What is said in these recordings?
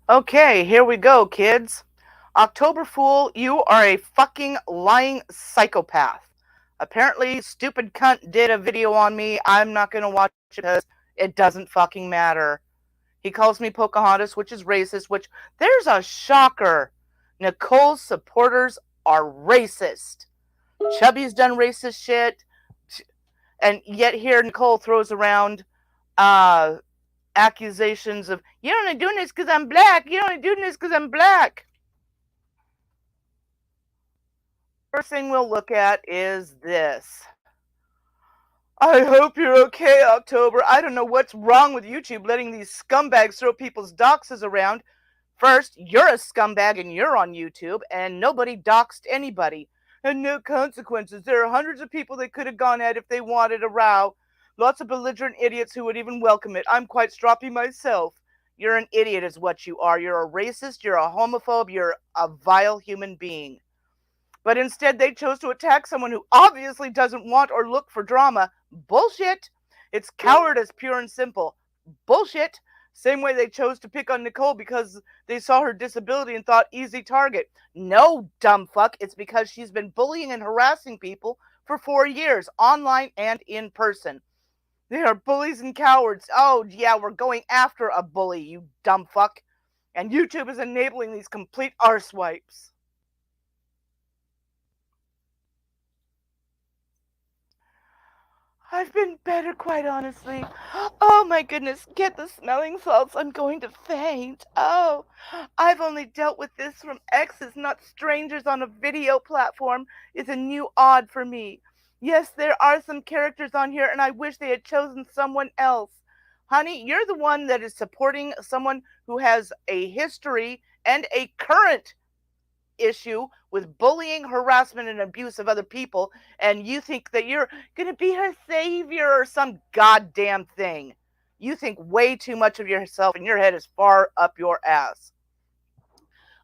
Okay, here we go, kids. October Fool, you are a fucking lying psychopath. Apparently, stupid cunt did a video on me. I'm not gonna watch it because it doesn't fucking matter. He calls me Pocahontas, which is racist, which there's a shocker. Nicole's supporters are racist. Chubby's done racist shit, and yet here Nicole throws around uh accusations of you're only doing this because I'm black. You're only doing this because I'm black. First thing we'll look at is this. I hope you're okay, October. I don't know what's wrong with YouTube letting these scumbags throw people's doxes around. First, you're a scumbag and you're on YouTube, and nobody doxed anybody. And no consequences. There are hundreds of people they could have gone at if they wanted a row. Lots of belligerent idiots who would even welcome it. I'm quite stroppy myself. You're an idiot, is what you are. You're a racist, you're a homophobe, you're a vile human being. But instead, they chose to attack someone who obviously doesn't want or look for drama. Bullshit. It's cowardice, pure and simple. Bullshit. Same way they chose to pick on Nicole because they saw her disability and thought easy target. No, dumb fuck. It's because she's been bullying and harassing people for 4 years, online and in person. They are bullies and cowards. Oh, yeah, we're going after a bully, you dumb fuck. And YouTube is enabling these complete arsewipes. I've been better, quite honestly. Oh my goodness, get the smelling salts. I'm going to faint. Oh, I've only dealt with this from exes, not strangers on a video platform. Is a new odd for me. Yes, there are some characters on here, and I wish they had chosen someone else. Honey, you're the one that is supporting someone who has a history and a current issue with bullying, harassment, and abuse of other people, and you think that you're going to be her savior or some goddamn thing. You think way too much of yourself, and your head is far up your ass.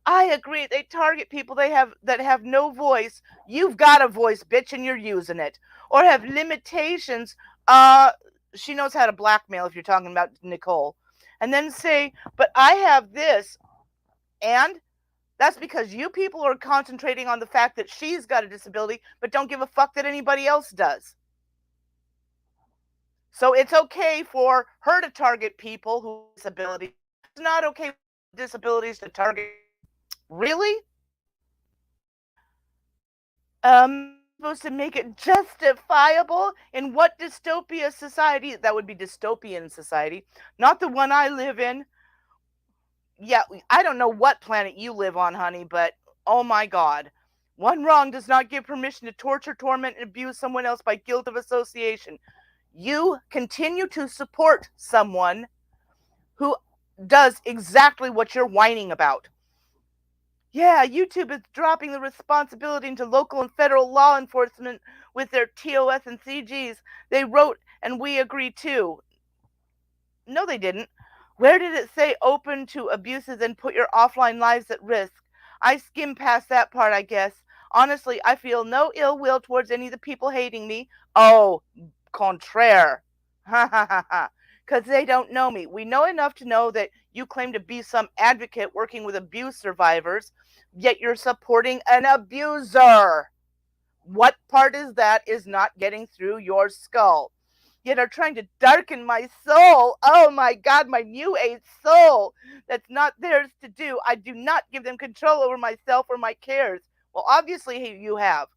I agree. They target people they have that have no voice. You've got a voice, bitch, and you're using it. Or have limitations. She knows how to blackmail if you're talking about Nicole. And then say, but I have this, and that's because you people are concentrating on the fact that she's got a disability, but don't give a fuck that anybody else does. So it's okay for her to target people who have disabilities. It's not okay for disabilities to target. Really? Supposed to make it justifiable in what dystopia society? That would be dystopian society, not the one I live in. Yeah, I don't know what planet you live on, honey, but oh my god. One wrong does not give permission to torture, torment, and abuse someone else by guilt of association. You continue to support someone who does exactly what you're whining about. Yeah, YouTube is dropping the responsibility into local and federal law enforcement with their TOS and CGs. They wrote, and we agree too. No, they didn't. Where did it say open to abuses and put your offline lives at risk? I skimmed past that part, I guess. Honestly, I feel no ill will towards any of the people hating me. Oh, contraire. Ha ha ha ha. Because they don't know me. We know enough to know that you claim to be some advocate working with abuse survivors, yet you're supporting an abuser. What part is that is not getting through your skull? Yet are trying to darken my soul. Oh my God, my new age soul. That's not theirs to do. I do not give them control over myself or my cares. Well, obviously you have.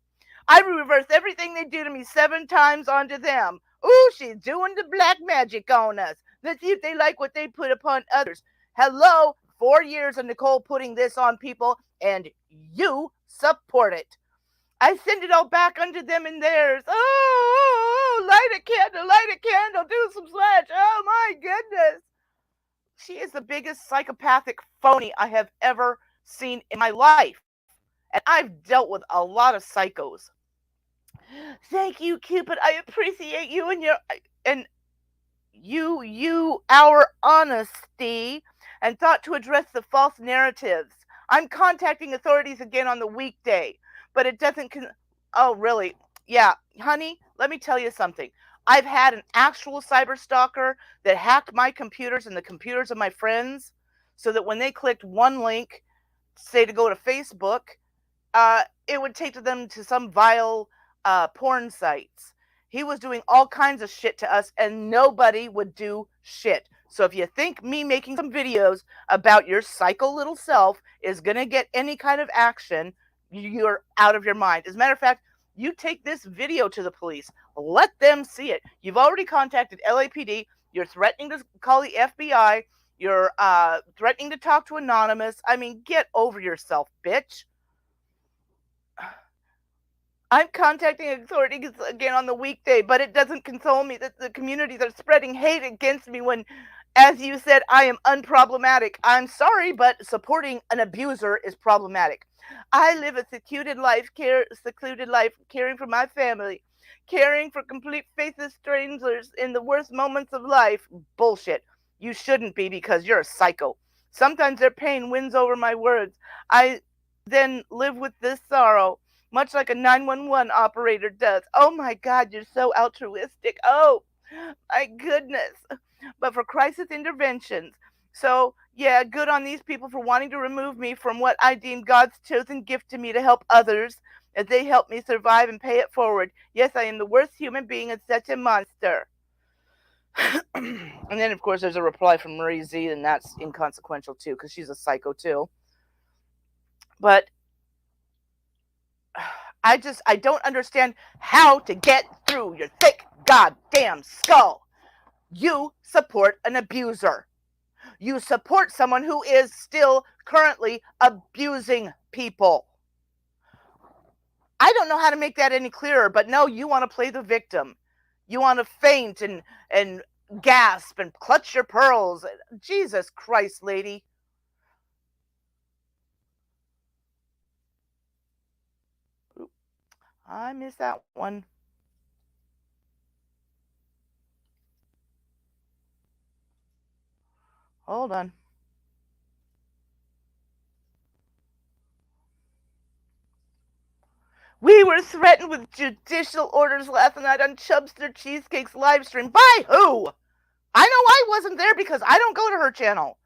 I reverse everything they do to me 7 times onto them. Ooh, she's doing the black magic on us. Let's see if they like what they put upon others. Hello, 4 years of Nicole putting this on people, and you support it. I send it all back unto them and theirs. Oh, light a candle, do some slash. Oh my goodness. She is the biggest psychopathic phony I have ever seen in my life. And I've dealt with a lot of psychos. Thank you, Cupid. I appreciate you and our honesty and thought to address the false narratives. I'm contacting authorities again on the weekday, but it doesn't. Oh, really? Yeah, honey, let me tell you something. I've had an actual cyber stalker that hacked my computers and the computers of my friends. so that when they clicked one link, say to go to Facebook, it would take them to some vile porn sites. He was doing all kinds of shit to us, and nobody would do shit. So if you think me making some videos about your psycho little self is going to get any kind of action, you're out of your mind. As a matter of fact, you take this video to the police. Let them see it. You've already contacted LAPD. You're threatening to call the FBI. You're threatening to talk to Anonymous. I mean, get over yourself, bitch. I'm contacting authorities again on the weekday, but it doesn't console me that the communities are spreading hate against me when, as you said, I am unproblematic. I'm sorry, but supporting an abuser is problematic. I live a secluded life, caring for my family, caring for complete faithless strangers in the worst moments of life. Bullshit. You shouldn't be because you're a psycho. Sometimes their pain wins over my words. I then live with this sorrow, much like a 911 operator does. Oh my God, you're so altruistic. Oh my goodness. But for crisis interventions. So, yeah, good on these people for wanting to remove me from what I deem God's chosen gift to me to help others as they help me survive and pay it forward. Yes, I am the worst human being and such a monster. And then, of course, there's a reply from Marie Z, and that's inconsequential too, because she's a psycho too. But I don't understand how to get through your thick goddamn skull. You support an abuser. You support someone who is still currently abusing people. I don't know how to make that any clearer, but no, you want to play the victim. You want to faint and gasp and clutch your pearls. Jesus Christ, lady. I missed that one. Hold on. We were threatened with judicial orders last night on Chubster Cheesecake's live stream. By who? I know I wasn't there because I don't go to her channel.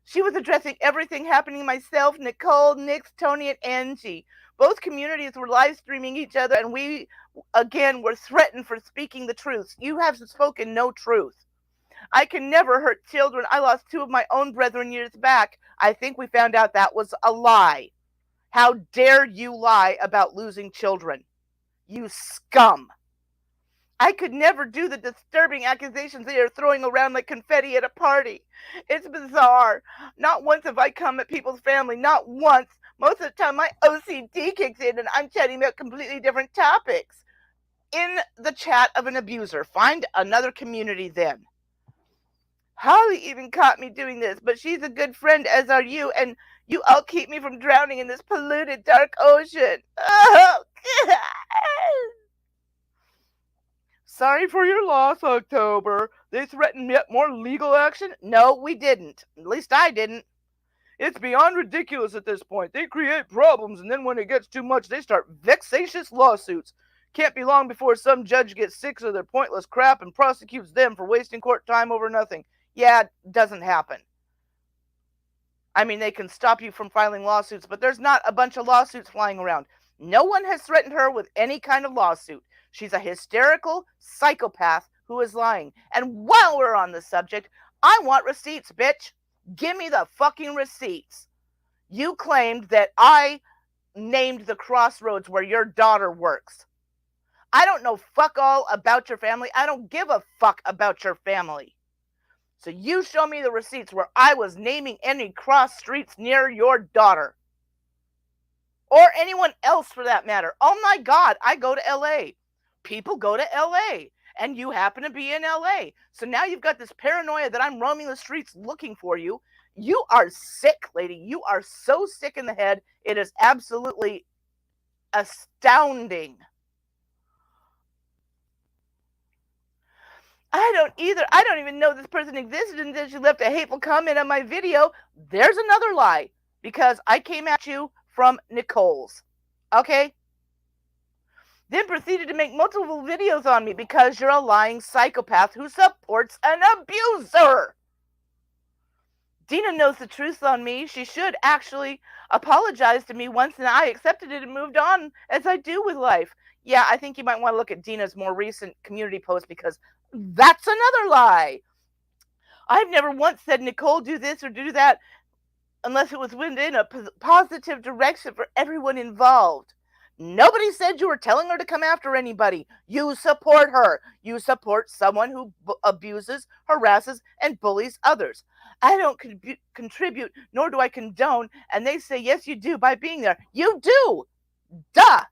She was addressing everything happening myself, Nicole, Nix, Tony, and Angie. Both communities were live streaming each other, and we, again, were threatened for speaking the truth. You have spoken no truth. I can never hurt children. I lost two of my own brethren years back. I think we found out that was a lie. How dare you lie about losing children? You scum. I could never do the disturbing accusations they are throwing around like confetti at a party. It's bizarre. Not once have I come at people's family. Not once. Most of the time my OCD kicks in and I'm chatting about completely different topics. In the chat of an abuser. Find another community then. Holly even caught me doing this, but she's a good friend, as are you, and you all keep me from drowning in this polluted, dark ocean. Oh, God. Sorry for your loss, October. They threatened yet more legal action? No, we didn't. At least I didn't. It's beyond ridiculous at this point. They create problems, and then when it gets too much, they start vexatious lawsuits. Can't be long before some judge gets sick of their pointless crap and prosecutes them for wasting court time over nothing. Yeah, it doesn't happen. I mean, they can stop you from filing lawsuits, but there's not a bunch of lawsuits flying around. No one has threatened her with any kind of lawsuit. She's a hysterical psychopath who is lying. And while we're on the subject, I want receipts, bitch. Give me the fucking receipts. You claimed that I named the crossroads where your daughter works. I don't know fuck all about your family. I don't give a fuck about your family. So you show me the receipts where I was naming any cross streets near your daughter. Or anyone else for that matter. Oh my God, I go to LA. People go to LA. And you happen to be in LA. So now you've got this paranoia that I'm roaming the streets looking for you. You are sick, lady. You are so sick in the head. It is absolutely astounding. I don't even know this person existed until she left a hateful comment on my video. There's another lie. Because I came at you from Nicole's. Okay? Then proceeded to make multiple videos on me because you're a lying psychopath who supports an abuser. Dina knows the truth on me. She should actually apologize to me once, and I accepted it and moved on as I do with life. Yeah, I think you might want to look at Dina's more recent community post because that's another lie. I've never once said, Nicole, do this or do that, unless it was within a positive direction for everyone involved. Nobody said you were telling her to come after anybody. You support her. You support someone who abuses, harasses, and bullies others. I don't contribute, nor do I condone, and they say, yes, you do by being there. You do! Duh!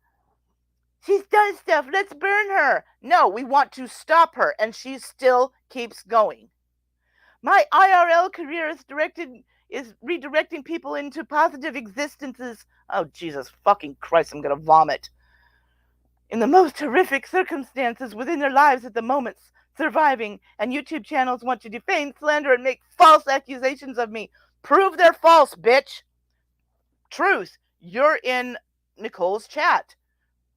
She's done stuff. Let's burn her. No, we want to stop her, and she still keeps going. My IRL career is redirecting people into positive existences. Oh, Jesus fucking Christ, I'm gonna vomit. In the most horrific circumstances within their lives at the moment, surviving, and YouTube channels want to defame, slander, and make false accusations of me. Prove they're false, bitch. Truth, you're in Nicole's chat.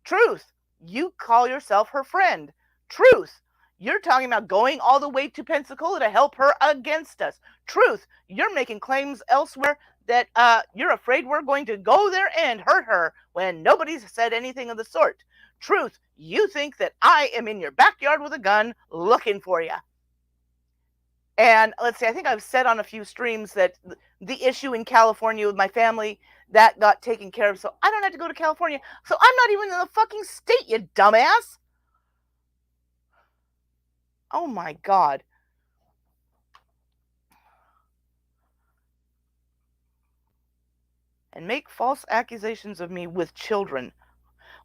Truth, you call yourself her friend. Truth, you're talking about going all the way to Pensacola to help her against us. Truth, you're making claims elsewhere that you're afraid we're going to go there and hurt her when nobody's said anything of the sort. Truth, you think that I am in your backyard with a gun looking for you. And let's see, I think I've said on a few streams that the issue in California with my family, that got taken care of, so I don't have to go to California. So I'm not even in the fucking state, you dumbass. Oh my God. And make false accusations of me with children.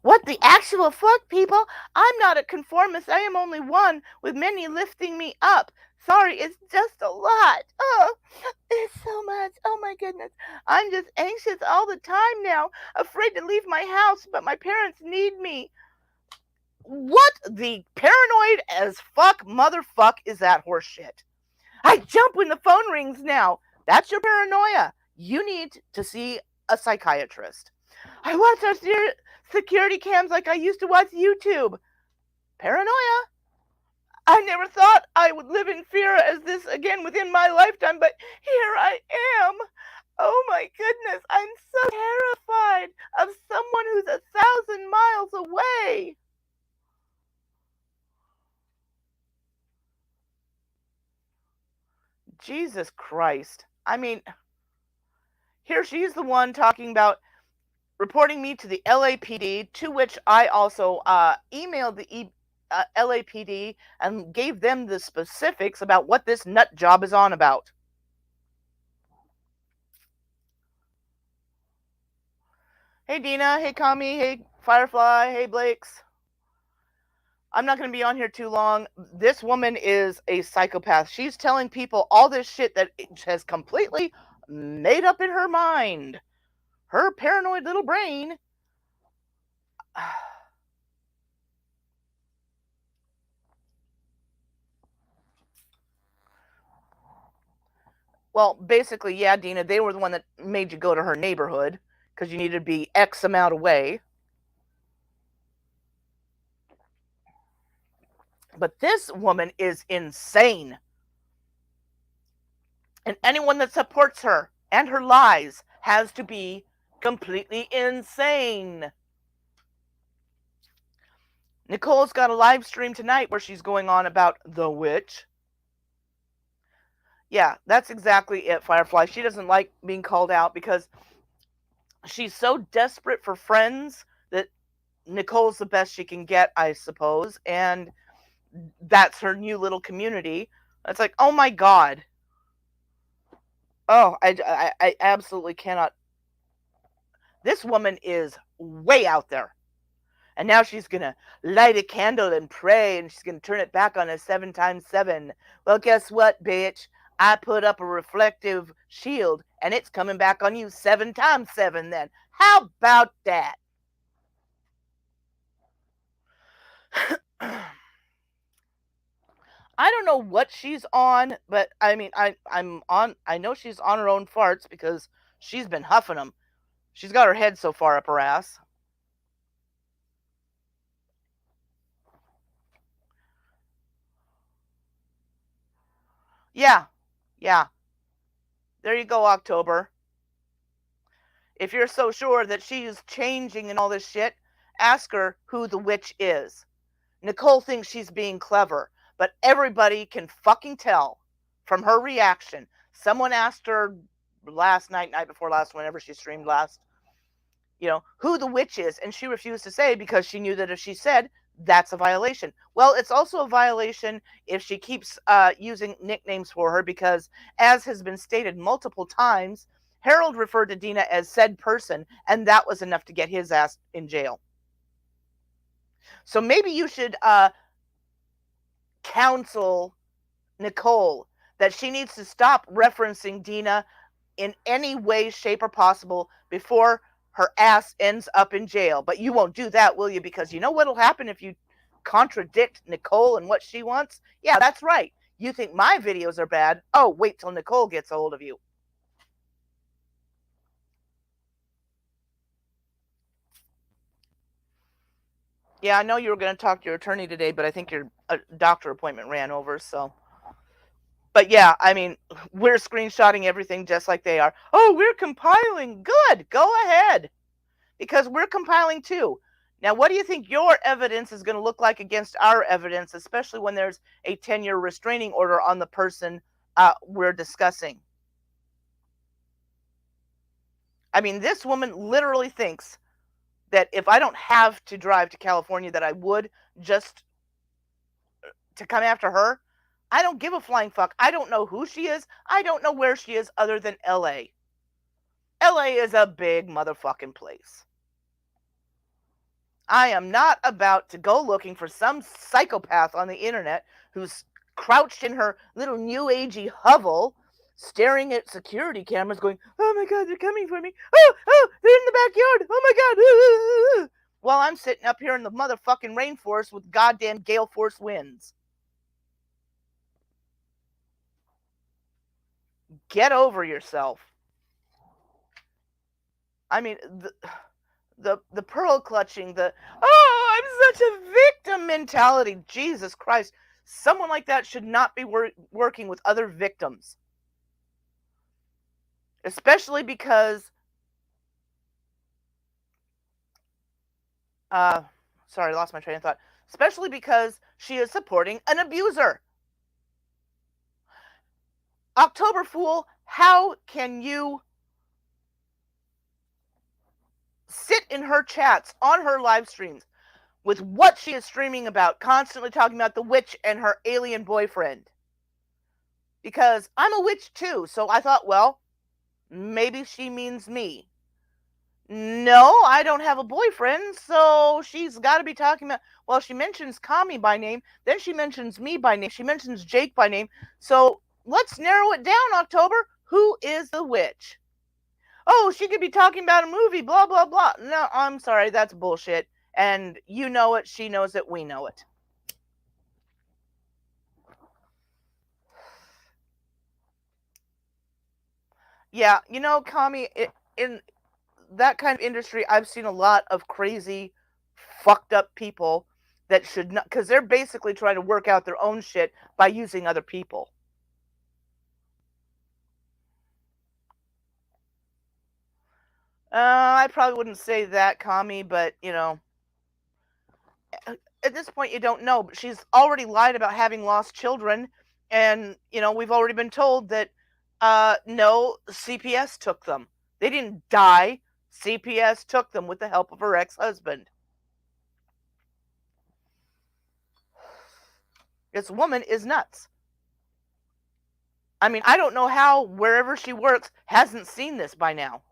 What the actual fuck, people? I'm not a conformist. I am only one, with many lifting me up. Sorry, it's just a lot. Oh, it's so much. Oh my goodness. I'm just anxious all the time now, afraid to leave my house, but my parents need me. What the paranoid as fuck motherfuck is that horseshit? I jump when the phone rings now. That's your paranoia. You need to see a psychiatrist. I watch our security cams like I used to watch YouTube. Paranoia. I never thought I would live in fear as this again within my lifetime, but here I am. Oh my goodness, I'm so terrified of someone who's 1,000 miles away. Jesus Christ. I mean, here she's the one talking about reporting me to the LAPD, to which I also emailed the LAPD and gave them the specifics about what this nut job is on about. Hey Dina, hey Kami, hey Firefly, hey Blakes. I'm not going to be on here too long. This woman is a psychopath. She's telling people all this shit that has completely made up in her mind. Her paranoid little brain. Well, basically, yeah, Dina, they were the one that made you go to her neighborhood because you needed to be X amount away. But this woman is insane. And anyone that supports her and her lies has to be completely insane. Nicole's got a live stream tonight where she's going on about the witch. Yeah, that's exactly it, Firefly. She doesn't like being called out because she's so desperate for friends that Nicole's the best she can get, I suppose. And that's her new little community. It's like, oh my God. Oh, I absolutely cannot. This woman is way out there. And now she's going to light a candle and pray, and she's going to turn it back on a 7 times 7. Well, guess what, bitch? I put up a reflective shield, and it's coming back on you 7 times 7 then. How about that? I don't know what she's on, but I mean, I know she's on her own farts because she's been huffing them. She's got her head so far up her ass. Yeah, yeah. There you go, October. If you're so sure that she's changing and all this shit, ask her who the witch is. Nicole thinks she's being clever, but everybody can fucking tell from her reaction. Someone asked her last night, night before last, whenever she streamed last, who the witch is, and she refused to say because she knew that if she said, that's a violation. Well, it's also a violation if she keeps using nicknames for her because, as has been stated multiple times, Harold referred to Dina as said person, and that was enough to get his ass in jail. So maybe you should counsel Nicole that she needs to stop referencing Dina in any way, shape, or possible before her ass ends up in jail. But you won't do that, will you? Because you know what'll happen if you contradict Nicole and what she wants? Yeah, that's right. You think my videos are bad? Oh, wait till Nicole gets a hold of you. Yeah, I know you were going to talk to your attorney today, but I think your doctor appointment ran over, so. But yeah, I mean, we're screenshotting everything just like they are. Oh, we're compiling. Good. Go ahead. Because we're compiling too. Now, what do you think your evidence is going to look like against our evidence, especially when there's a 10-year restraining order on the person we're discussing? I mean, this woman literally thinks that if I don't have to drive to California, that I would just to come after her. I don't give a flying fuck. I don't know who she is. I don't know where she is other than LA. LA is a big motherfucking place. I am not about to go looking for some psychopath on the internet who's crouched in her little new agey hovel, staring at security cameras, going, "Oh my God, they're coming for me! Oh, they're in the backyard! Oh my God!" While I'm sitting up here in the motherfucking rainforest with goddamn gale force winds. Get over yourself. I mean, the pearl clutching, I'm such a victim mentality. Jesus Christ. Someone like that should not be working with other victims. Especially because, sorry, I lost my train of thought. Especially because she is supporting an abuser. October Fool, how can you sit in her chats on her live streams with what she is streaming about, constantly talking about the witch and her alien boyfriend? Because I'm a witch too, so I thought, well, maybe she means me. No, I don't have a boyfriend, so she's got to be talking about. Well, she mentions Kami by name, then she mentions me by name, she mentions Jake by name. So let's narrow it down, October. Who is the witch? Oh, she could be talking about a movie, blah, blah, blah. No, I'm sorry, that's bullshit. And you know it, she knows it, we know it. Yeah, Kami, in that kind of industry, I've seen a lot of crazy, fucked up people that should not, because they're basically trying to work out their own shit by using other people. I probably wouldn't say that, Kami, but, at this point you don't know. But she's already lied about having lost children, and, we've already been told that, no, CPS took them. They didn't die. CPS took them with the help of her ex-husband. This woman is nuts. I mean, I don't know how wherever she works hasn't seen this by now.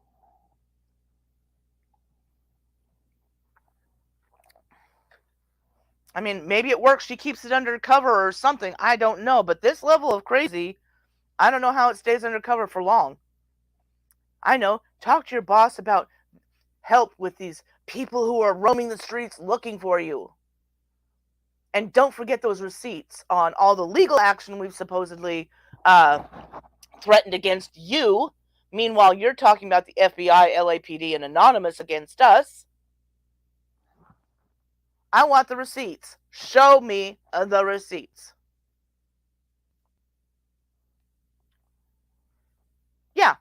I mean, maybe it works. She keeps it undercover or something. I don't know. But this level of crazy, I don't know how it stays undercover for long. I know. Talk to your boss about help with these people who are roaming the streets looking for you. And don't forget those receipts on all the legal action we've supposedly threatened against you. Meanwhile, you're talking about the FBI, LAPD, and Anonymous against us. I want the receipts. Show me the receipts. Yeah,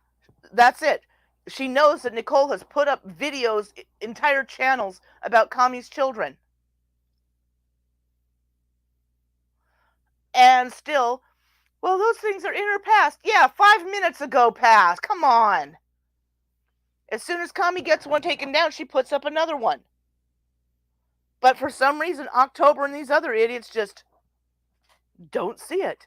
That's it. She knows that Nicole has put up videos, entire channels about Kami's children. And still, well, those things are in her past. Yeah, 5 minutes ago past. Come on. As soon as Kami gets one taken down, she puts up another one. But for some reason, October and these other idiots just don't see it.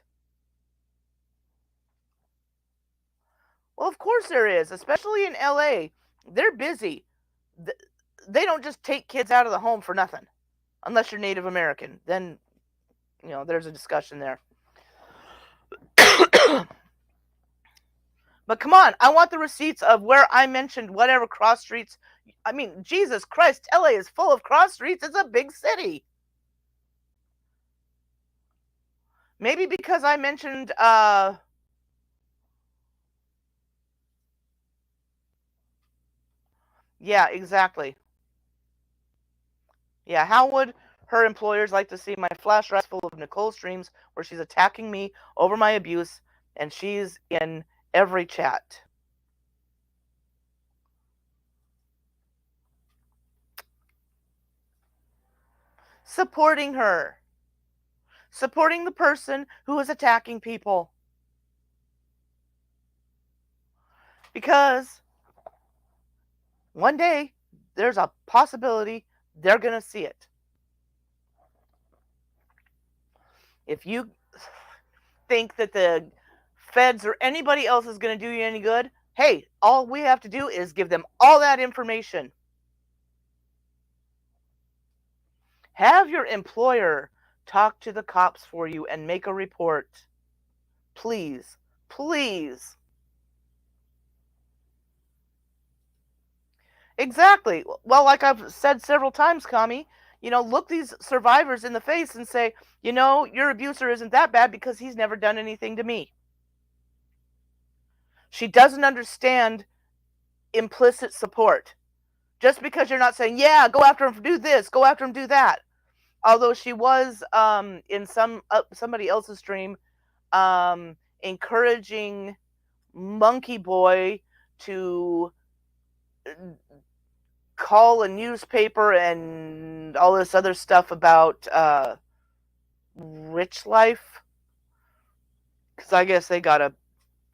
Well, of course there is, especially in LA. They're busy. They don't just take kids out of the home for nothing, unless you're Native American. Then, there's a discussion there. But come on, I want the receipts of where I mentioned whatever cross streets. I mean, Jesus Christ, LA is full of cross streets. It's a big city. Maybe because I mentioned yeah, exactly. Yeah, how would her employers like to see my flash drive full of Nicole streams where she's attacking me over my abuse and she's in every chat? Supporting her. Supporting the person who is attacking people. Because one day there's a possibility they're going to see it. If you think that the feds or anybody else is going to do you any good, hey, all we have to do is give them all that information. Have your employer talk to the cops for you and make a report. Please. Please. Exactly. Well, like I've said several times, Kami, look these survivors in the face and say, your abuser isn't that bad because he's never done anything to me. She doesn't understand implicit support. Just because you're not saying, yeah, go after him, do this, go after him, do that. Although she was in somebody else's stream encouraging Monkey Boy to call a newspaper and all this other stuff about Rich Life, because I guess they got a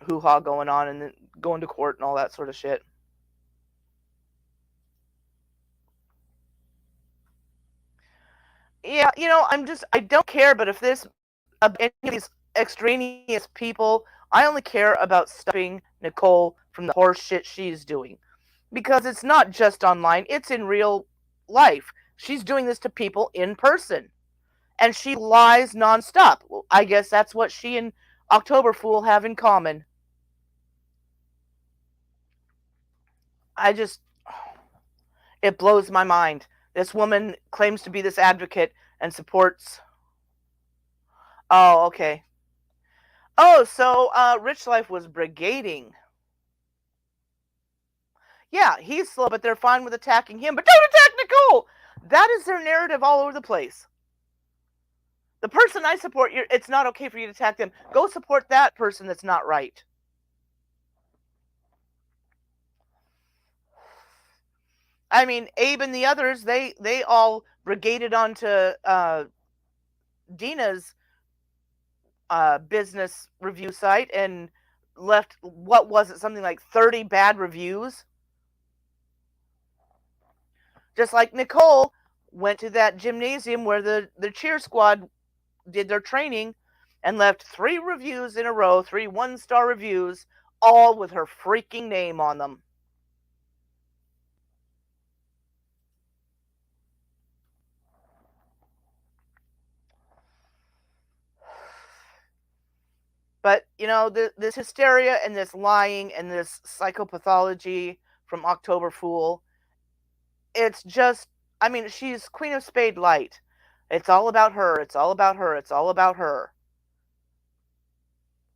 hoo-ha going on and going to court and all that sort of shit. Yeah, I don't care, but if any of these extraneous people, I only care about stopping Nicole from the horse shit she's doing. Because it's not just online, it's in real life. She's doing this to people in person. And she lies nonstop. Well, I guess that's what she and October Fool have in common. It blows my mind. This woman claims to be this advocate and supports. Oh, okay. Oh, so Rich Life was brigading. Yeah, he's slow, but they're fine with attacking him. But don't attack Nicole! That is their narrative all over the place. The person I support, it's not okay for you to attack them. Go support that person that's not right. I mean, Abe and the others, they all brigaded onto Dina's business review site and left, what was it, something like 30 bad reviews? Just like Nicole went to that gymnasium where the cheer squad did their training and left 3 reviews in a row, 3 one-star reviews, all with her freaking name on them. But, this hysteria and this lying and this psychopathology from October Fool, it's just, I mean, she's Queen of Spade light. It's all about her. It's all about her. It's all about her.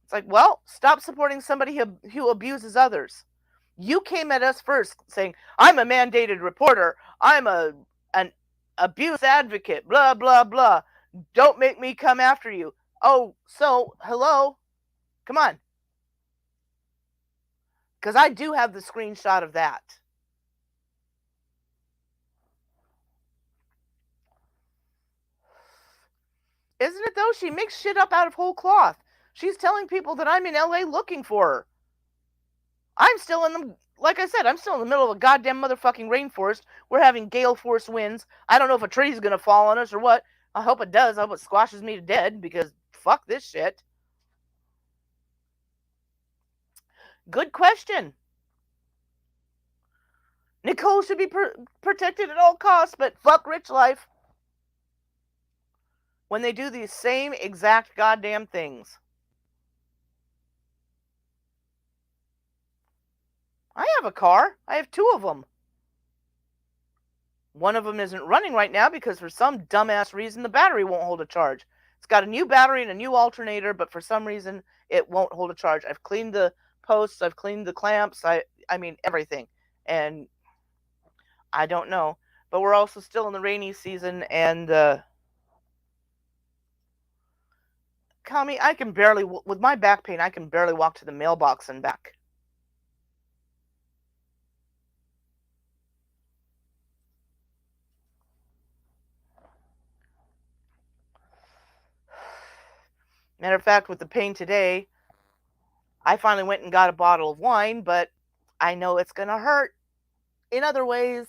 It's like, well, stop supporting somebody who abuses others. You came at us first saying, I'm a mandated reporter. I'm an abuse advocate. Blah, blah, blah. Don't make me come after you. Oh, so, hello? Come on. Because I do have the screenshot of that. Isn't it though? She makes shit up out of whole cloth. She's telling people that I'm in LA looking for her. I'm still in the, like I said, I'm still in the middle of a goddamn motherfucking rainforest. We're having gale force winds. I don't know if a tree's gonna fall on us or what. I hope it does. I hope it squashes me to dead because fuck this shit. Good question. Nicole should be protected at all costs, but fuck rich life when they do these same exact goddamn things. I have a car. I have two of them. One of them isn't running right now because for some dumbass reason the battery won't hold a charge. It's got a new battery and a new alternator, but for some reason it won't hold a charge. I've cleaned the posts, I've cleaned the clamps, I mean everything. And I don't know. But we're also still in the rainy season and Kami, I can barely with my back pain, I can barely walk to the mailbox and back. Matter of fact, with the pain today, I finally went and got a bottle of wine, but I know it's going to hurt in other ways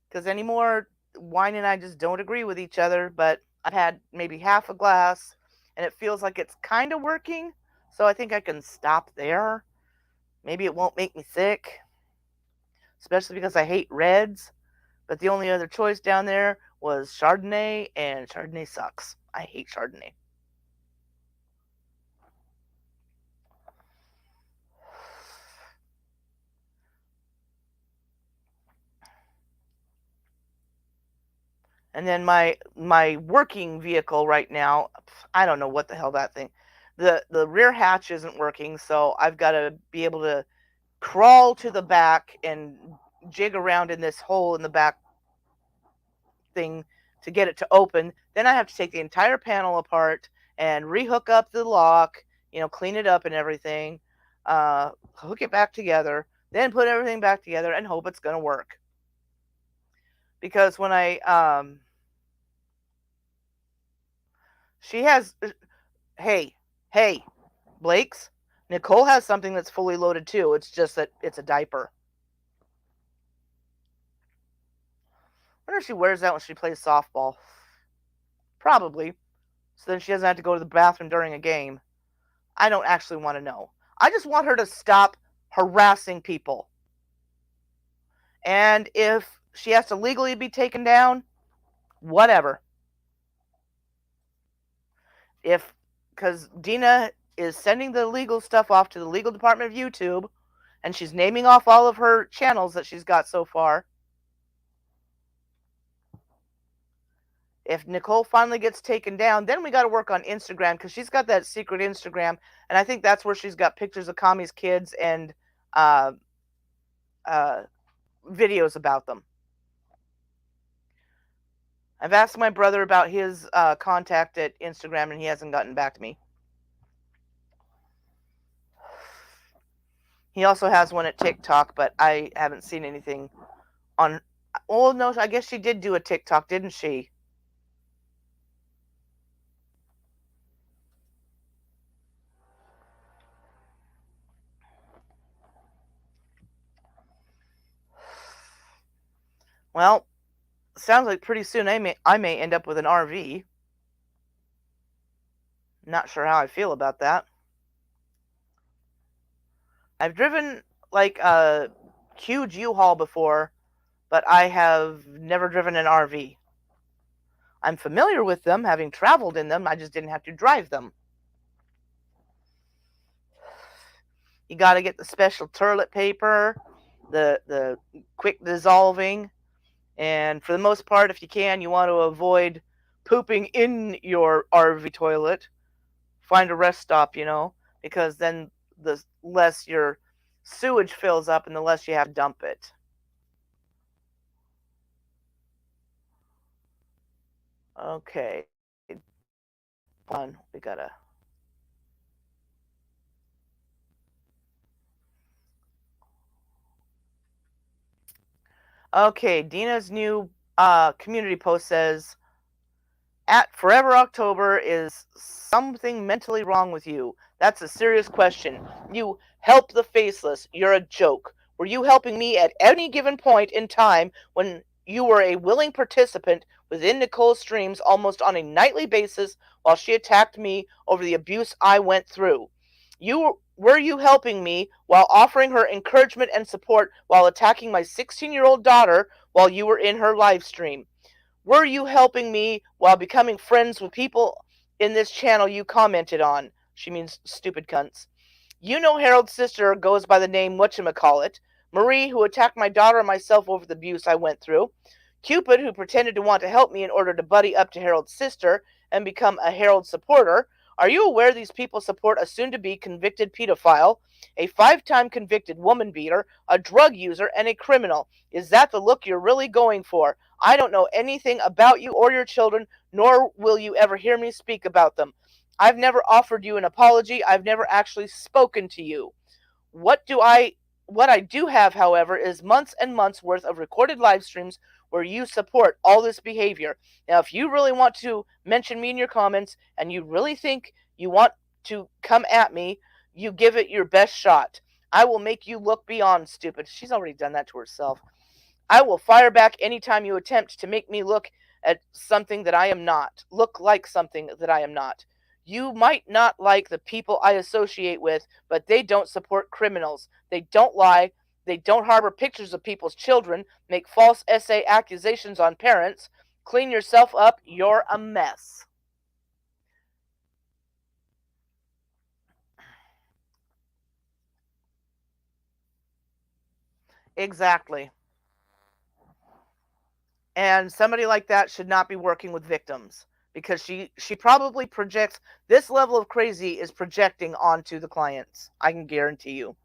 because anymore, wine and I just don't agree with each other. But I've had maybe half a glass and it feels like it's kind of working. So I think I can stop there. Maybe it won't make me sick, especially because I hate reds. But the only other choice down there was Chardonnay, and Chardonnay sucks. I hate Chardonnay. And then my working vehicle right now, I don't know what the hell that thing. The rear hatch isn't working, so I've got to be able to crawl to the back and jig around in this hole in the back thing to get it to open. Then I have to take the entire panel apart and rehook up the lock, clean it up and everything, hook it back together, then put everything back together and hope it's going to work. Because when she has, hey, Blake's, Nicole has something that's fully loaded too. It's just that it's a diaper. I wonder if she wears that when she plays softball. Probably. So then she doesn't have to go to the bathroom during a game. I don't actually want to know. I just want her to stop harassing people. And if she has to legally be taken down, whatever. Because Dina is sending the legal stuff off to the legal department of YouTube, and she's naming off all of her channels that she's got so far. If Nicole finally gets taken down, then we got to work on Instagram because she's got that secret Instagram, and I think that's where she's got pictures of Kami's kids and uh, videos about them. I've asked my brother about his contact at Instagram, and he hasn't gotten back to me. He also has one at TikTok, but I haven't seen anything on. Oh no, I guess she did do a TikTok, didn't she? Well, sounds like pretty soon I may end up with an RV. Not sure how I feel about that. I've driven like a huge U-Haul before, but I have never driven an RV. I'm familiar with them, having traveled in them. I just didn't have to drive them. You got to get the special toilet paper, the quick dissolving, and for the most part, if you can, you want to avoid pooping in your RV toilet. Find a rest stop, because then the less your sewage fills up and the less you have to dump it. Okay. On, we gotta. Okay, Dina's new community post says, at Forever October, is something mentally wrong with you? That's a serious question. You help the faceless. You're a joke. Were you helping me at any given point in time when you were a willing participant within Nicole's streams almost on a nightly basis while she attacked me over the abuse I went through? Were you helping me while offering her encouragement and support while attacking my 16-year-old daughter while you were in her live stream? Were you helping me while becoming friends with people in this channel you commented on? She means stupid cunts. You know Harold's sister goes by the name whatchamacallit. Marie, who attacked my daughter and myself over the abuse I went through. Cupid, who pretended to want to help me in order to buddy up to Harold's sister and become a Harold supporter. Are you aware these people support a soon-to-be convicted pedophile, a 5-time convicted woman beater, a drug user, and a criminal? Is that the look you're really going for? I don't know anything about you or your children, nor will you ever hear me speak about them. I've never offered you an apology. I've never actually spoken to you. What do I what I do have, however, is months and months worth of recorded live streams where you support all this behavior. Now, if you really want to mention me in your comments and you really think you want to come at me, you give it your best shot. I will make you look beyond stupid. She's already done that to herself. I will fire back anytime you attempt to make me look at something that I am not, look like something that I am not. You might not like the people I associate with, but they don't support criminals. They don't lie. They don't harbor pictures of people's children, make false essay accusations on parents. Clean yourself up. You're a mess. Exactly. And somebody like that should not be working with victims because she probably projects this level of crazy is projecting onto the clients. I can guarantee you.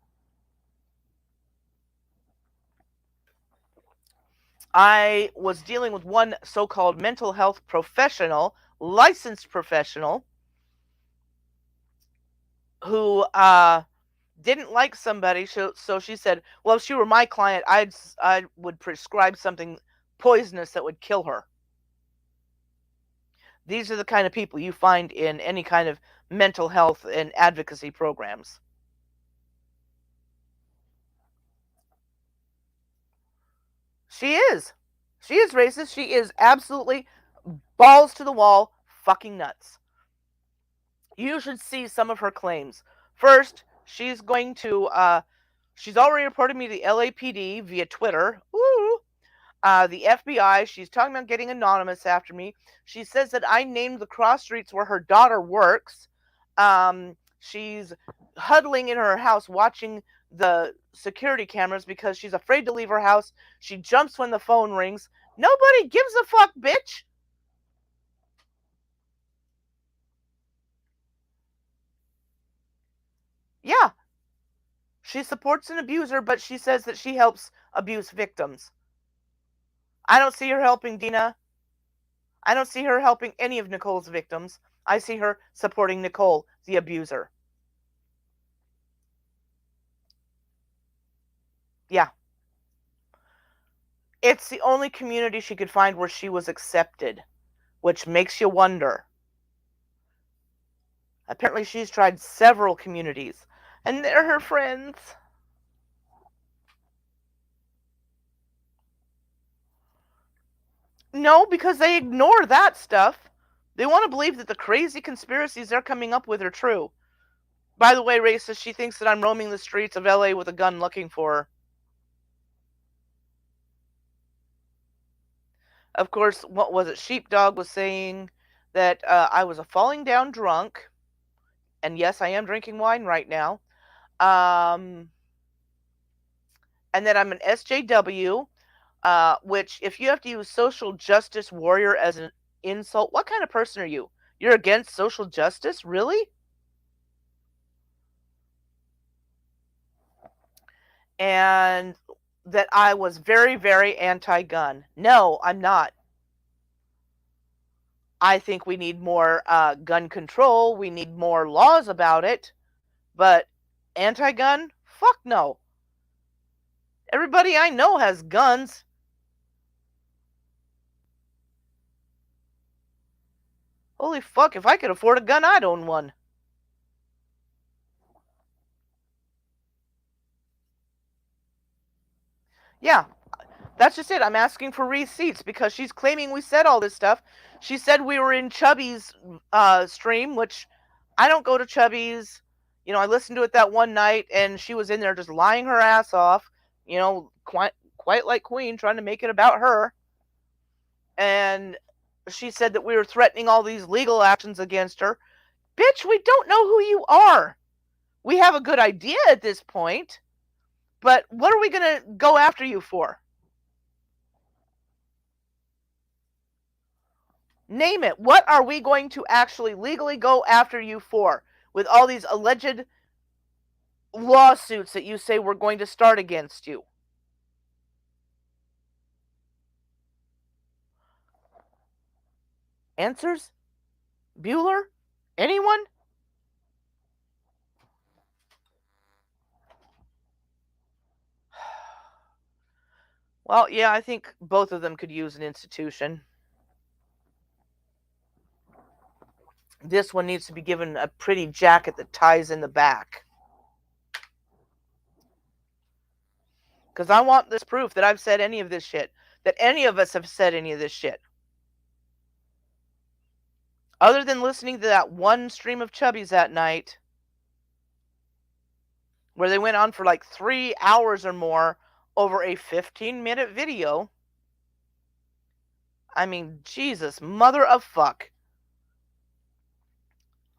I was dealing with one so-called mental health professional, licensed professional, who didn't like somebody. So she said, "Well, if she were my client, I would prescribe something poisonous that would kill her." These are the kind of people you find in any kind of mental health and advocacy programs. She is. She is racist. She is absolutely balls to the wall, fucking nuts. You should see some of her claims. First, she's already reported me to the LAPD via Twitter. Ooh. The FBI, she's talking about getting anonymous after me. She says that I named the cross streets where her daughter works. She's huddling in her house watching the security cameras because she's afraid to leave her house. She jumps when the phone rings. Nobody gives a fuck, bitch. Yeah, she supports an abuser, but she says that she helps abuse victims. I don't see her helping Dina. I don't see her helping any of Nicole's victims. I see her supporting Nicole, the abuser. Yeah. It's the only community she could find where she was accepted, which makes you wonder. Apparently, she's tried several communities, and they're her friends. No, because they ignore that stuff. They want to believe that the crazy conspiracies they're coming up with are true. By the way, racist, she thinks that I'm roaming the streets of LA with a gun looking for her. Of course, what was it? Sheepdog was saying that I was a falling down drunk, and yes, I am drinking wine right now. Um, and that I'm an SJW, which, if you have to use social justice warrior as an insult, what kind of person are you? You're against social justice? Really? And that I was very, very anti gun. No, I'm not. I think we need more gun control. We need more laws about it. But anti gun? Fuck no. Everybody I know has guns. Holy fuck, if I could afford a gun, I'd own one. Yeah, that's just it. I'm asking for receipts because she's claiming we said all this stuff. She said we were in Chubby's stream, which I don't go to Chubby's. I listened to it that one night, and she was in there just lying her ass off. Quite like Queen, trying to make it about her. And she said that we were threatening all these legal actions against her. Bitch, we don't know who you are. We have a good idea at this point, but what are we going to go after you for? Name it. What are we going to actually legally go after you for with all these alleged lawsuits that you say we're going to start against you? Answers? Bueller? Anyone? Well, yeah, I think both of them could use an institution. This one needs to be given a pretty jacket that ties in the back. Because I want this proof that I've said any of this shit. That any of us have said any of this shit. Other than listening to that one stream of Chubby's that night, where they went on for like 3 hours or more over a 15-minute video. I mean, Jesus, mother of fuck.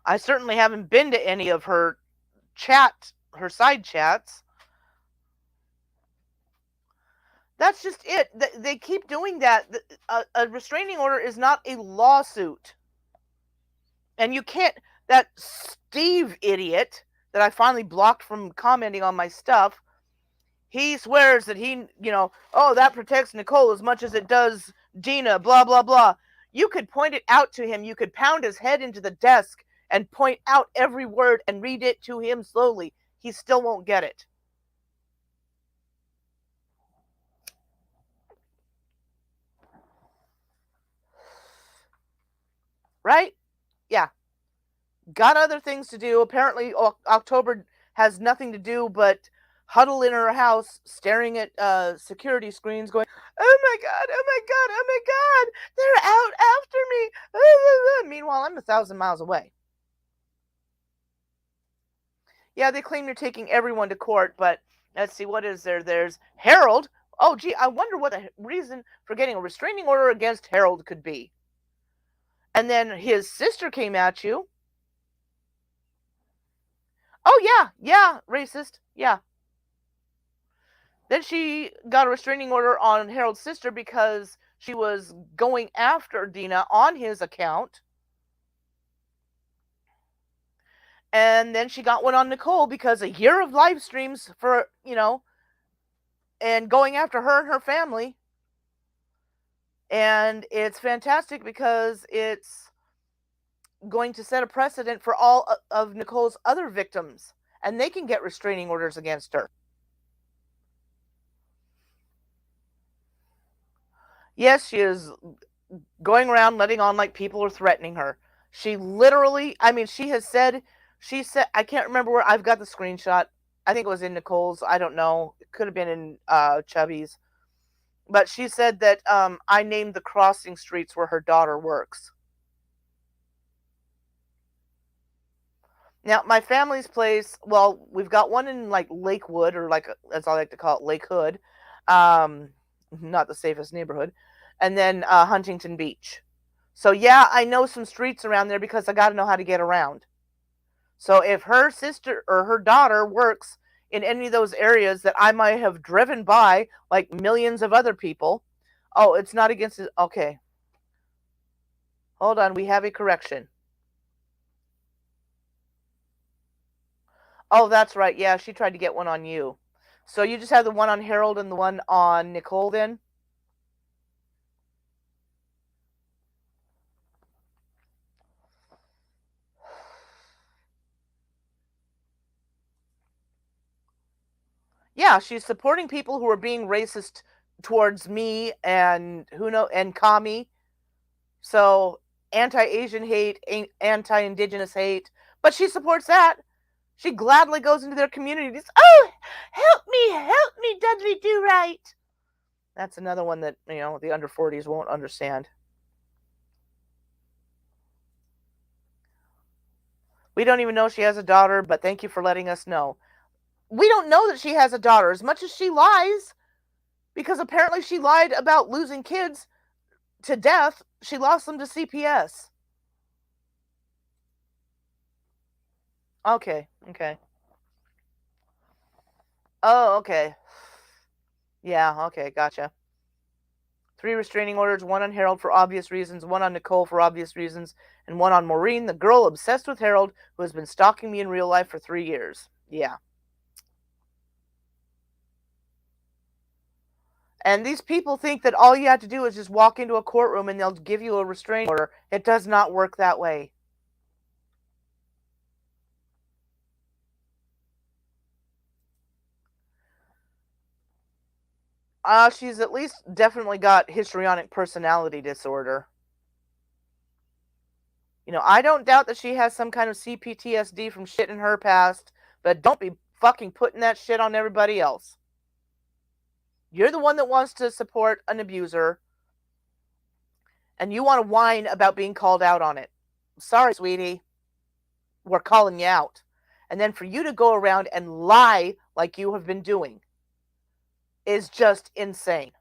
I certainly haven't been to any of her side chats. That's just it. They keep doing that. A restraining order is not a lawsuit. And you can't, that Steve idiot that I finally blocked from commenting on my stuff, he swears that that protects Nicole as much as it does Dina, blah, blah, blah. You could point it out to him. You could pound his head into the desk and point out every word and read it to him slowly. He still won't get it. Right? Yeah. Got other things to do. Apparently, October has nothing to do but huddle in her house, staring at security screens, going, "Oh my god! Oh my god! Oh my god! They're out after me!" Meanwhile, I'm 1,000 miles away. Yeah, they claim you're taking everyone to court, but let's see, what is there? There's Harold. Oh, gee, I wonder what the reason for getting a restraining order against Harold could be. And then his sister came at you. Oh, yeah, racist. Yeah. Then she got a restraining order on Harold's sister because she was going after Dina on his account. And then she got one on Nicole because a year of live streams and going after her and her family. And it's fantastic because it's going to set a precedent for all of Nicole's other victims. And they can get restraining orders against her. Yes, she is going around letting on like people are threatening her. She literally, she said, I can't remember where, I've got the screenshot. I think it was in Nicole's. I don't know. It could have been in Chubby's. But she said that I named the crossing streets where her daughter works. Now, my family's place, well, we've got one in like Lakewood, or like, as I like to call it, Lake Hood. Not the safest neighborhood. And then Huntington Beach. So yeah, I know some streets around there because I got to know how to get around. So if her sister or her daughter works in any of those areas that I might have driven by, like millions of other people, oh, it's not against it. Okay. Hold on, we have a correction. Oh, that's right. Yeah, she tried to get one on you. So you just have the one on Harold and the one on Nicole then? Yeah, she's supporting people who are being racist towards me and and Kami. So anti-Asian hate, anti-indigenous hate, but she supports that. She gladly goes into their communities. Oh, help me, Dudley Do Right. That's another one that, the under 40s won't understand. We don't even know she has a daughter, but thank you for letting us know. We don't know that she has a daughter as much as she lies, because apparently she lied about losing kids to death. She lost them to CPS. Okay, okay. Oh, okay. Yeah, okay, gotcha. 3 restraining orders, one on Harold for obvious reasons, one on Nicole for obvious reasons, and one on Maureen, the girl obsessed with Harold, who has been stalking me in real life for 3 years. Yeah. And these people think that all you have to do is just walk into a courtroom and they'll give you a restraining order. It does not work that way. She's at least definitely got histrionic personality disorder. I don't doubt that she has some kind of CPTSD from shit in her past, but don't be fucking putting that shit on everybody else. You're the one that wants to support an abuser, and you want to whine about being called out on it. Sorry, sweetie. We're calling you out. And then for you to go around and lie like you have been doing is just insane.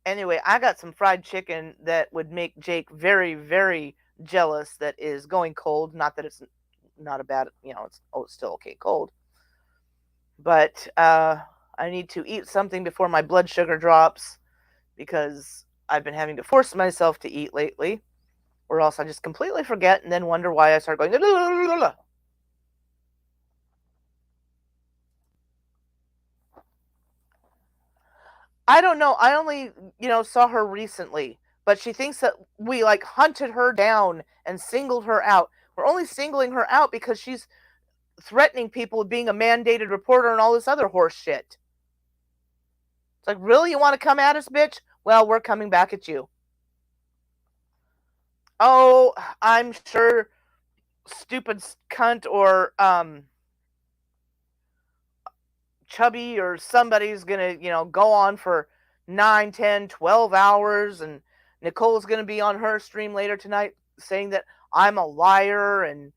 Anyway, I got some fried chicken that would make Jake very, very jealous that is going cold. Not that it's not a bad, it's still okay cold. But I need to eat something before my blood sugar drops because I've been having to force myself to eat lately, or else I just completely forget and then wonder why I start going. I don't know. I only, saw her recently, but she thinks that we like hunted her down and singled her out. We're only singling her out because she's threatening people with being a mandated reporter and all this other horse shit. It's like, really? You want to come at us, bitch? Well, we're coming back at you. Oh, I'm sure stupid cunt or chubby or somebody's gonna, go on for 9, 10, 12 hours, and Nicole's gonna be on her stream later tonight saying that I'm a liar, and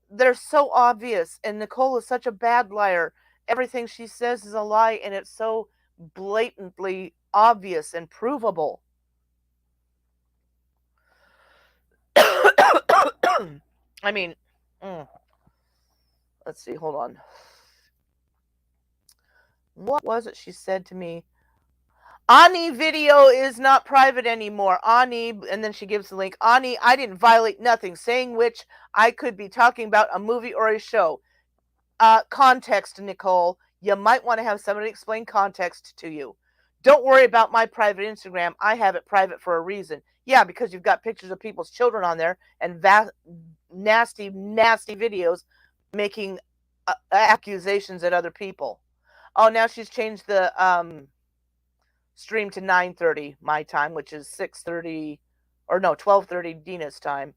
they're so obvious, and Nicole is such a bad liar. Everything she says is a lie, and it's so blatantly obvious and provable. I mean, let's see, hold on. What was it she said to me? Ani video is not private anymore. Ani, and then she gives the link. Ani, I didn't violate nothing, saying which I could be talking about a movie or a show. Context, Nicole. You might want to have somebody explain context to you. Don't worry about my private Instagram. I have it private for a reason. Yeah, because you've got pictures of people's children on there and nasty, nasty videos making accusations at other people. Oh, now she's changed the stream to 9:30 my time, which is 6:30 or no, 12:30 Dina's time.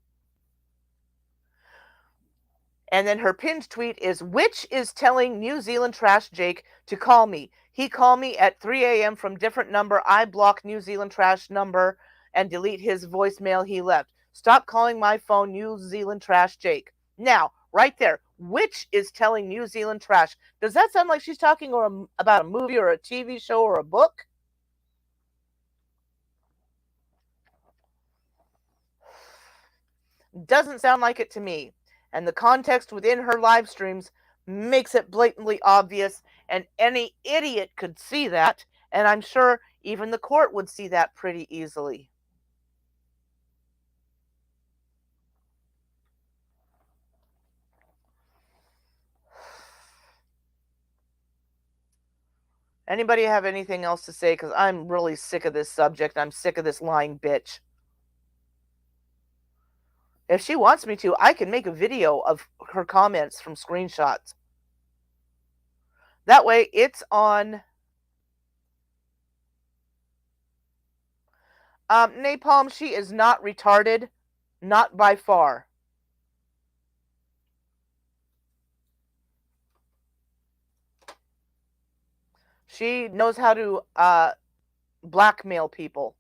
And then her pinned tweet is, which is telling New Zealand Trash Jake to call me. He called me at 3 a.m. from different number. I block New Zealand Trash number and delete his voicemail he left. Stop calling my phone New Zealand Trash Jake. Now, right there, which is telling New Zealand Trash. Does that sound like she's talking about a movie or a TV show or a book? Doesn't sound like it to me. And the context within her live streams makes it blatantly obvious, and any idiot could see that, and I'm sure even the court would see that pretty easily. Anybody have anything else to say? Because I'm really sick of this subject. I'm sick of this lying bitch. If she wants me to, I can make a video of her comments from screenshots. That way it's on. Napalm, she is not retarded. Not by far. She knows how to blackmail people.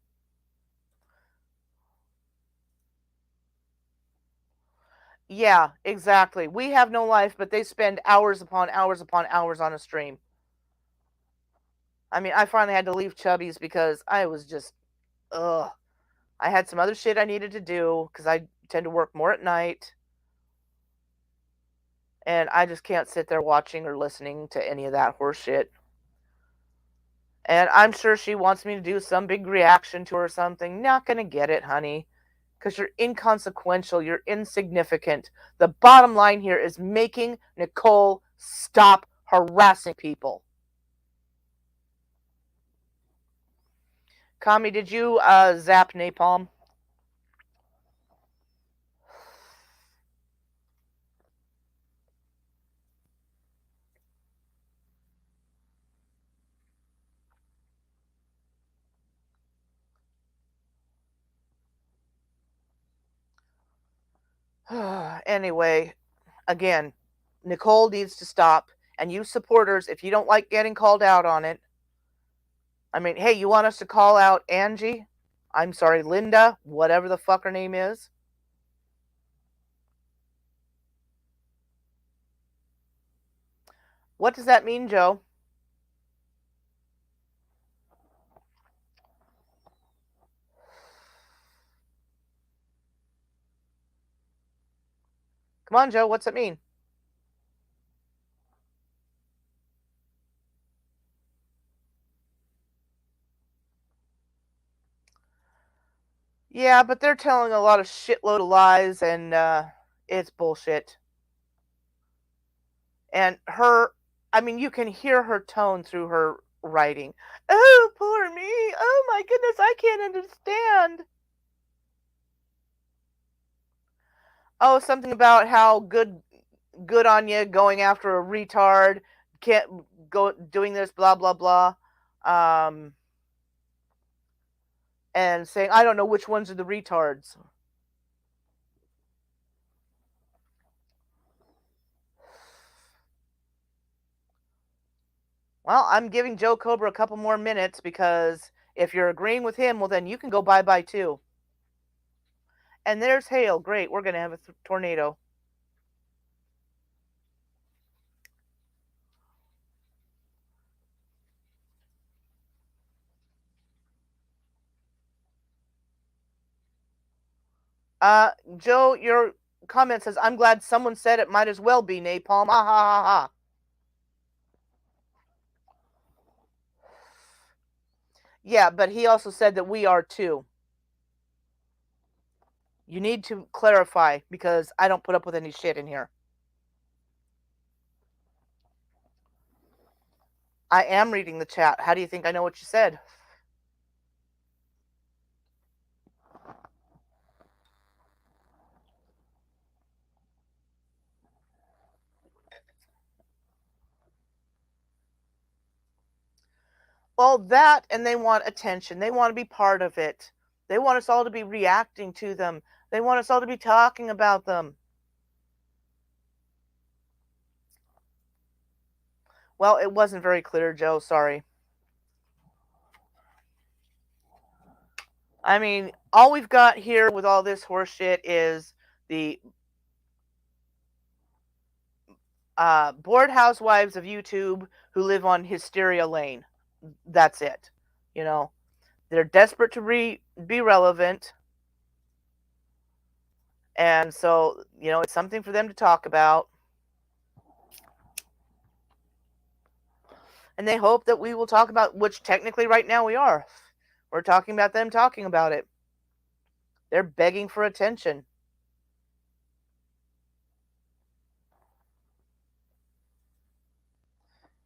Yeah, exactly. We have no life, but they spend hours upon hours upon hours on a stream. I mean, I finally had to leave Chubby's because I was just, ugh. I had some other shit I needed to do because I tend to work more at night, and I just can't sit there watching or listening to any of that horse shit. And I'm sure she wants me to do some big reaction to her or something. Not gonna get it, honey, because you're inconsequential, you're insignificant. The bottom line here is making Nicole stop harassing people. Kami, did you zap Napalm? Anyway, again, Nicole needs to stop. And you supporters, if you don't like getting called out on it, I mean, hey, you want us to call out Angie? I'm sorry, Linda, whatever the fuck her name is. What does that mean, Joe? Come on, Joe, what's it mean? Yeah, but they're telling a lot of shitload of lies, and it's bullshit. And her, I mean, you can hear her tone through her writing. Oh, poor me. Oh my goodness, I can't understand. Oh, something about how good on you going after a retard, can't go doing this, blah blah blah. Um, and saying I don't know which ones are the retards. Well, I'm giving Joe Cobra a couple more minutes because if you're agreeing with him, well, then you can go bye bye too. And there's hail. Great. We're going to have a tornado. Joe, your comment says, I'm glad someone said it might as well be napalm. Ah ha ha ha. Yeah, but he also said that we are too. You need to clarify because I don't put up with any shit in here. I am reading the chat. How do you think I know what you said? Well, that and they want attention. They want to be part of it. They want us all to be reacting to them. They want us all to be talking about them. Well, it wasn't very clear, Joe. Sorry. I mean, all we've got here with all this horseshit is the bored housewives of YouTube who live on Hysteria Lane. That's it. You know, they're desperate to be relevant. And so, it's something for them to talk about. And they hope that we will talk about, which technically right now we are. We're talking about them talking about it. They're begging for attention.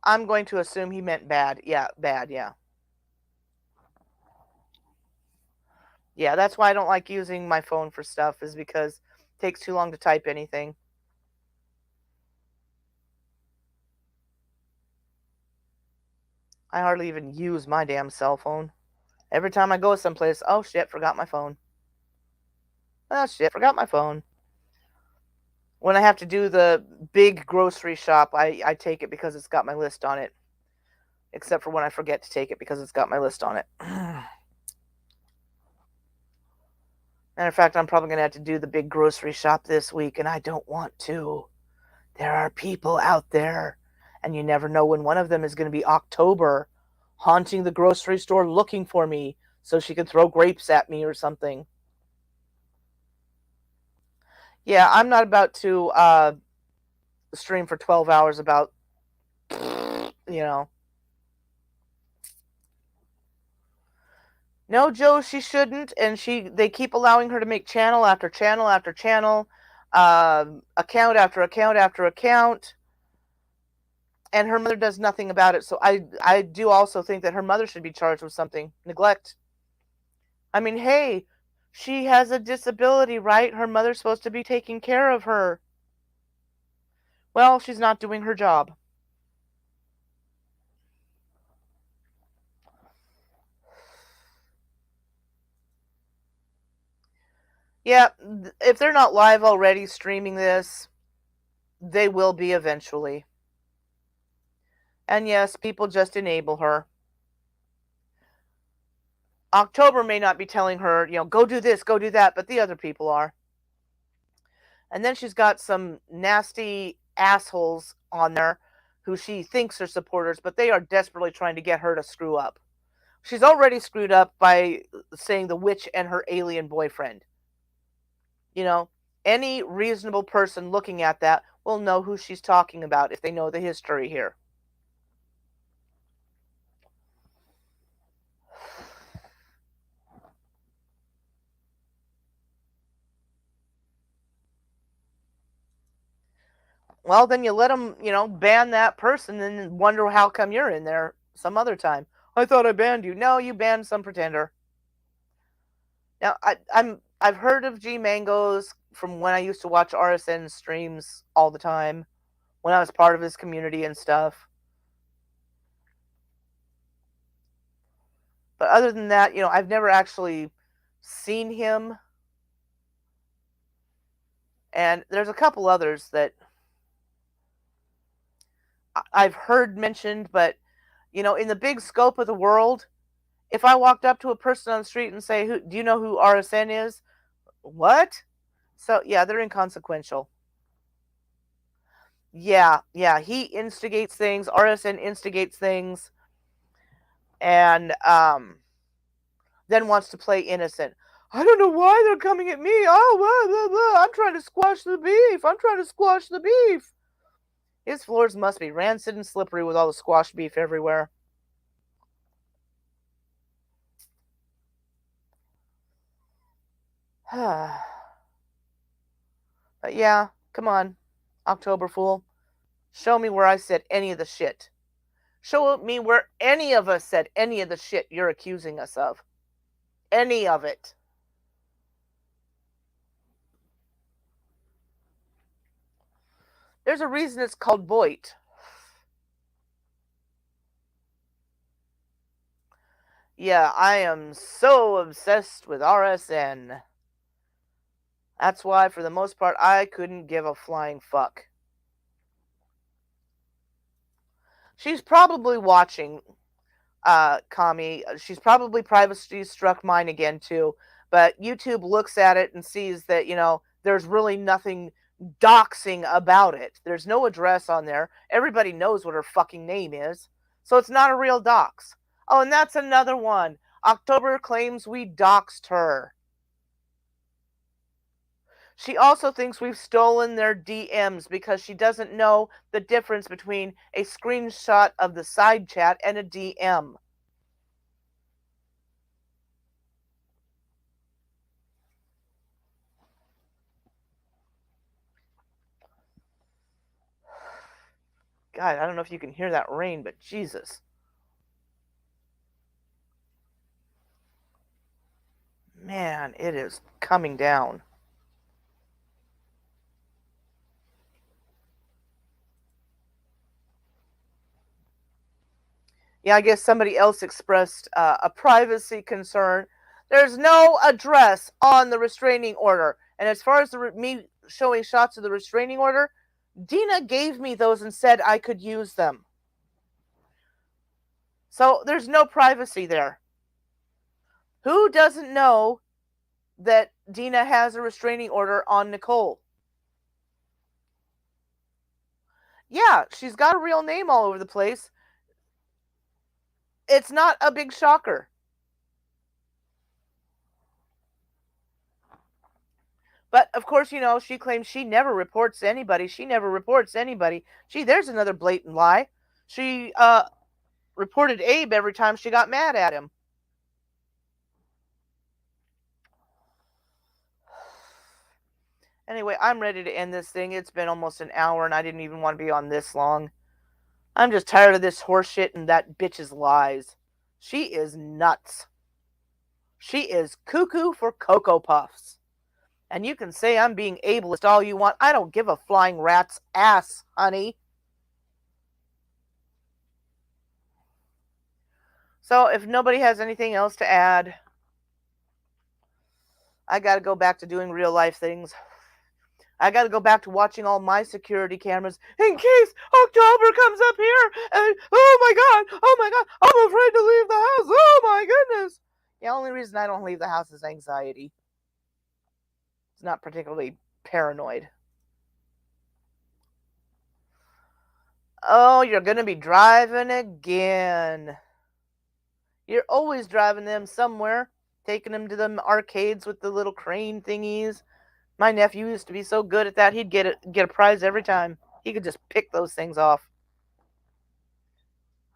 I'm going to assume he meant bad. Yeah, bad, yeah. Yeah, that's why I don't like using my phone for stuff, is because it takes too long to type anything. I hardly even use my damn cell phone. Every time I go someplace, oh shit, forgot my phone. Oh shit, forgot my phone. When I have to do the big grocery shop, I take it because it's got my list on it. Except for when I forget to take it because it's got my list on it. Matter of fact, I'm probably going to have to do the big grocery shop this week, and I don't want to. There are people out there, and you never know when one of them is going to be October, haunting the grocery store looking for me so she can throw grapes at me or something. Yeah, I'm not about to stream for 12 hours about, you know. No, Joe, she shouldn't, and they keep allowing her to make channel after channel after channel, account after account after account, and her mother does nothing about it. So I do also think that her mother should be charged with something. Neglect. I mean, hey, she has a disability, right? Her mother's supposed to be taking care of her. Well, she's not doing her job. Yeah, if they're not live already streaming this, they will be eventually. And yes, people just enable her. October may not be telling her, go do this, go do that, but the other people are. And then she's got some nasty assholes on there who she thinks are supporters, but they are desperately trying to get her to screw up. She's already screwed up by saying the witch and her alien boyfriend. Any reasonable person looking at that will know who she's talking about if they know the history here. Well, then you let them, ban that person and wonder how come you're in there some other time. I thought I banned you. No, you banned some pretender. Now, I've heard of G Mangoes from when I used to watch RSN streams all the time, when I was part of his community and stuff. But other than that, I've never actually seen him. And there's a couple others that I've heard mentioned, but in the big scope of the world, if I walked up to a person on the street and say, do you know who RSN is? What? So, yeah, they're inconsequential. Yeah, he instigates things, RSN instigates things, and then wants to play innocent. I don't know why they're coming at me. Oh, blah, blah, blah. I'm trying to squash the beef. I'm trying to squash the beef. His floors must be rancid and slippery with all the squashed beef everywhere. But yeah, come on, October Fool. Show me where I said any of the shit. Show me where any of us said any of the shit you're accusing us of. Any of it. There's a reason it's called Boit. Yeah, I am so obsessed with RSN. That's why, for the most part, I couldn't give a flying fuck. She's probably watching, Kami. She's probably privacy struck mine again, too. But YouTube looks at it and sees that, there's really nothing doxing about it. There's no address on there. Everybody knows what her fucking name is. So it's not a real dox. Oh, and that's another one. October claims we doxed her. She also thinks we've stolen their DMs because she doesn't know the difference between a screenshot of the side chat and a DM. God, I don't know if you can hear that rain, but Jesus. Man, it is coming down. Yeah, I guess somebody else expressed a privacy concern. There's no address on the restraining order. And as far as me showing shots of the restraining order, Dina gave me those and said I could use them. So there's no privacy there. Who doesn't know that Dina has a restraining order on Nicole? Yeah, she's got a real name all over the place. It's not a big shocker. But of course, she claims she never reports anybody. She never reports anybody. Gee, there's another blatant lie. She reported Abe every time she got mad at him. Anyway, I'm ready to end this thing. It's been almost an hour and I didn't even want to be on this long. I'm just tired of this horseshit and that bitch's lies. She is nuts. She is cuckoo for Cocoa Puffs. And you can say I'm being ableist all you want. I don't give a flying rat's ass, honey. So if nobody has anything else to add, I got to go back to doing real life things. I got to go back to watching all my security cameras in case October comes up here and oh my god, I'm afraid to leave the house. Oh my goodness. The only reason I don't leave the house is anxiety. It's not particularly paranoid. Oh, you're going to be driving again. You're always driving them somewhere, taking them to the arcades with the little crane thingies. My nephew used to be so good at that, he'd get a prize every time. He could just pick those things off.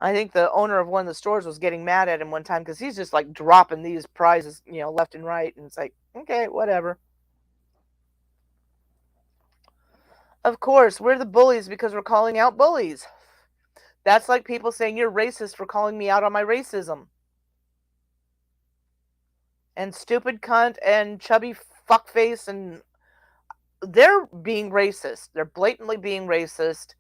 I think the owner of one of the stores was getting mad at him one time because he's just like dropping these prizes, left and right. And it's like, okay, whatever. Of course, we're the bullies because we're calling out bullies. That's like people saying you're racist for calling me out on my racism. And stupid cunt and chubby fuckface, and they're being racist. They're blatantly being racist.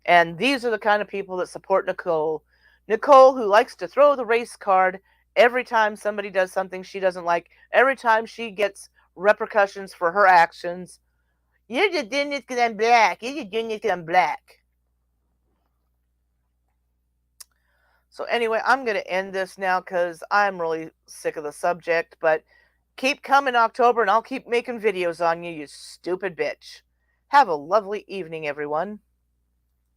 And these are the kind of people that support Nicole. Nicole, who likes to throw the race card every time somebody does something she doesn't like, every time she gets repercussions for her actions. You're just doing this because I'm black. You're just doing this because I'm black. So anyway, I'm going to end this now because I'm really sick of the subject. But keep coming October and I'll keep making videos on you, you stupid bitch. Have a lovely evening, everyone.